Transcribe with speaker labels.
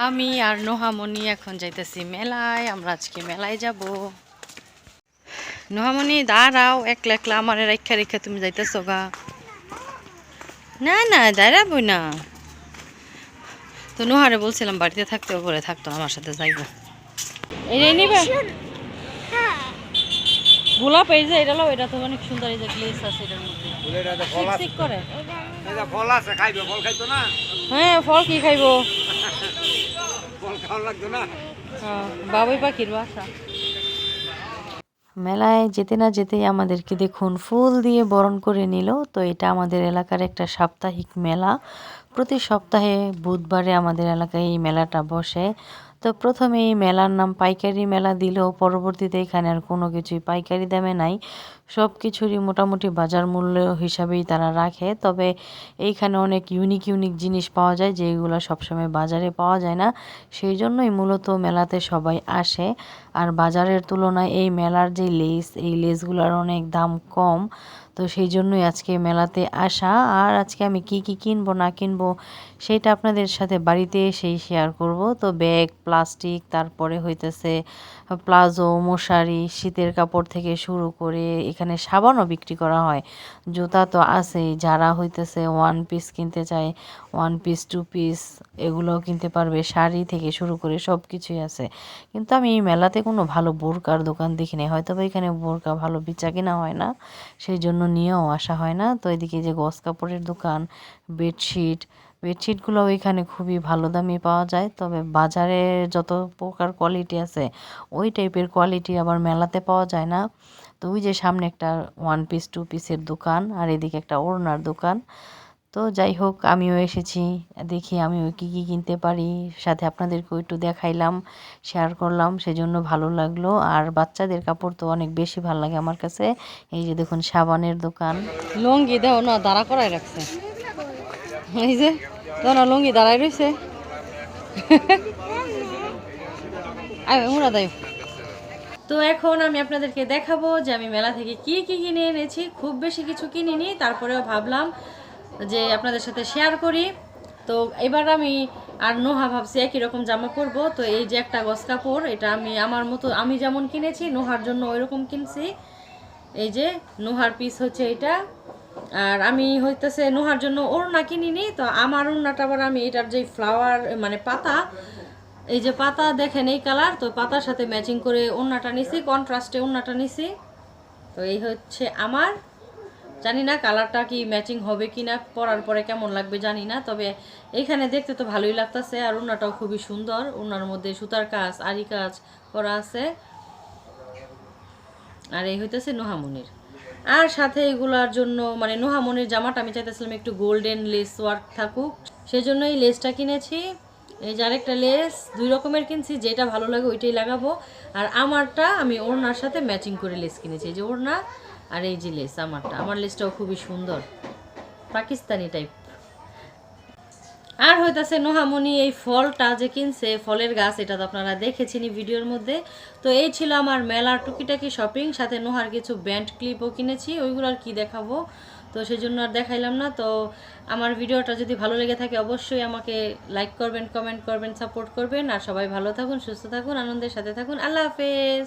Speaker 1: আমি আর নোহামণি এখন যাইতেছি মেলায়। আমরা আজকে মেলায় যাব। নোহামণি দাঁড়াও, একলা একলা আমার রেখা রেখা তুমি যাইতেছো গা? না না, দাঁড়াবই না তো। নোহারে বলছিলাম বাড়িতে থাকতে, ঘরে থাকতো না, আমার সাথে যাইব। এই নিবে গোলাপ, এই যে এটা লো, এটা তো অনেক সুন্দর। এই যে গ্লেস আছে এটার মধ্যে, চিকচিক করে।
Speaker 2: ফল আছে, খাইবে? ফল খাইতো না?
Speaker 1: হ্যাঁ, ফল কি খাইবো?
Speaker 2: ফল খাওয়া লাগতো না?
Speaker 1: বাবুই পাখির বাসা। মেলায় যেতে না যেতেই আমাদেরকে দেখুন ফুল দিয়ে বরণ করে নিল। তো এটা আমাদের এলাকার একটা সাপ্তাহিক মেলা। প্রতি সপ্তাহে বুধবারে আমাদের এলাকায় এই মেলাটা বসে। তো প্রথমে এই মেলার নাম পাইকারি মেলা দিলেও পরবর্তীতে এখানে আর কোনো কিছুই পাইকারি দামে নাই, সব কিছুরই মোটামুটি বাজার মূল্য হিসাবেই তারা রাখে। তবে এইখানে অনেক ইউনিক ইউনিক জিনিস পাওয়া যায় যেগুলো সবসময় বাজারে পাওয়া যায় না, সেই জন্যই মূলত মেলাতে সবাই আসে। আর বাজারের তুলনায় এই মেলার যে লেস, এই লেসগুলোর অনেক দাম কম। তো সেই জন্যই আজকে মেলাতে আসা। আর আজকে আমি কি কি কিনবো না কিনবো সেটা আপনাদের সাথে বাড়িতে এসেই শেয়ার করব। তো ব্যাগ, প্লাস্টিক, তারপরে হইতেছে প্লাজো, মশারি, শীতের কাপড় থেকে শুরু করে এখানে সাবানও বিক্রি করা হয়। জুতা তো আছেই, যারা হইতেছে ওয়ান পিস কিনতে চায়, ওয়ান পিস, টু পিস এগুলোও কিনতে পারবে। শাড়ি থেকে শুরু করে সব কিছুই আছে। কিন্তু আমি এই মেলাতে কোনো ভালো বোরকার দোকান দেখি নাই, হয়তো বা এখানে বোরকা ভালো বেচা কিনা হয় না, সেই জন্য নিয়েও আসা হয় না। তো এদিকে যে গস কাপড়ের দোকান, বেডশিটগুলোও এখানে খুবই ভালো দামে পাওয়া যায়। তবে বাজারে যত প্রকার কোয়ালিটি আছে ওই টাইপের কোয়ালিটি আবার মেলাতে পাওয়া যায় না। তো ওই যে সামনে একটা ওয়ান পিস, টু পিসের দোকান, আর এদিকে একটা ওড়নার দোকান। তো যাই হোক, আমিও এসেছি, দেখি আমিও কি কি কিনতে পারি। সাথে আপনাদেরকেও একটু দেখাইলাম, শেয়ার করলাম, সেজন্য ভালো লাগলো। আর বাচ্চাদের কাপড় তো অনেক বেশি ভালো লাগে আমার কাছে। এই যে দেখুন সাবানের দোকান। লুঙ্গি দেও না, দাঁড়া করাই রাখছে। এই যে না, লুঙ্গি দাঁড়াই রয়েছে। তো এখন আমি আপনাদেরকে দেখাবো যে আমি মেলা থেকে কি কি কিনে এনেছি। খুব বেশি কিছু কিনিনি, তারপরেও ভাবলাম যে আপনাদের সাথে শেয়ার করি। তো এবার আমি আর নোহা ভাবছি একই রকম জামা পরবো। তো এই যে একটা গস কাপড়, এটা আমি আমার মতো আমি যেমন কিনেছি নোহার জন্য ওই রকম কিনছি। এই যে নোহার পিস হচ্ছে এটা। আর আমি হইতেছে নোহার জন্য ওড়না কিনিনি, তো আমার ওড়নাটা আবার আমি এটার যে ফ্লাওয়ার মানে পাতা, এই যে পাতা দেখেন এই কালার, তো পাতার সাথে ম্যাচিং করে ওড়নাটা নিছি, কন্ট্রাস্টে ওড়নাটা নিছি। তো এই হচ্ছে আমার, জানি না কালারটা কি ম্যাচিং হবে কি না, পরার পরে কেমন লাগবে জানি না। তবে এইখানে দেখতে তো ভালোই লাগতেছে। আর ওড়নাটাও খুবই সুন্দর, ওড়নার মধ্যে সুতার কাজ, আরি কাজ করা আছে। আর এই হইতেছে নোহামনির। আর সাথে এগুলার জন্য মানে নোহামনির জামাটা আমি চাইতেছিলাম একটু গোল্ডেন লেস ওয়ার্ক থাকুক, সেজন্য এই লেসটা কিনেছি। এই যে আরেকটা লেস, দুই রকমের কিনছি, যেটা ভালো লাগে ওইটাই লাগাবো। আর আমারটা আমি ওড়নার সাথে ম্যাচিং করে লেস কিনেছি, এই যে ওড়না আর এই যে লেস আমারটা। আমার লেসটাও খুবই সুন্দর, পাকিস্তানি টাইপ। আর হইতাছে নোহামনি এই ফলটা যে কিনছে, ফলের গাছ, এটা তো আপনারা দেখেছেনই ভিডিওর মধ্যে। তো এই ছিল আমার মেলার টুকিটাকি শপিং। সাথে নোহার কিছু ব্যান্ড ক্লিপও কিনেছি, ওইগুলো আর কি দেখাবো, তো সেই জন্য আর দেখাইলাম না। তো আমার ভিডিওটা যদি ভালো লেগে থাকে অবশ্যই আমাকে লাইক করবেন, কমেন্ট করবেন, সাপোর্ট করবেন। আর সবাই ভালো থাকুন, সুস্থ থাকুন, আনন্দের সাথে থাকুন। আল্লাহ হাফেজ।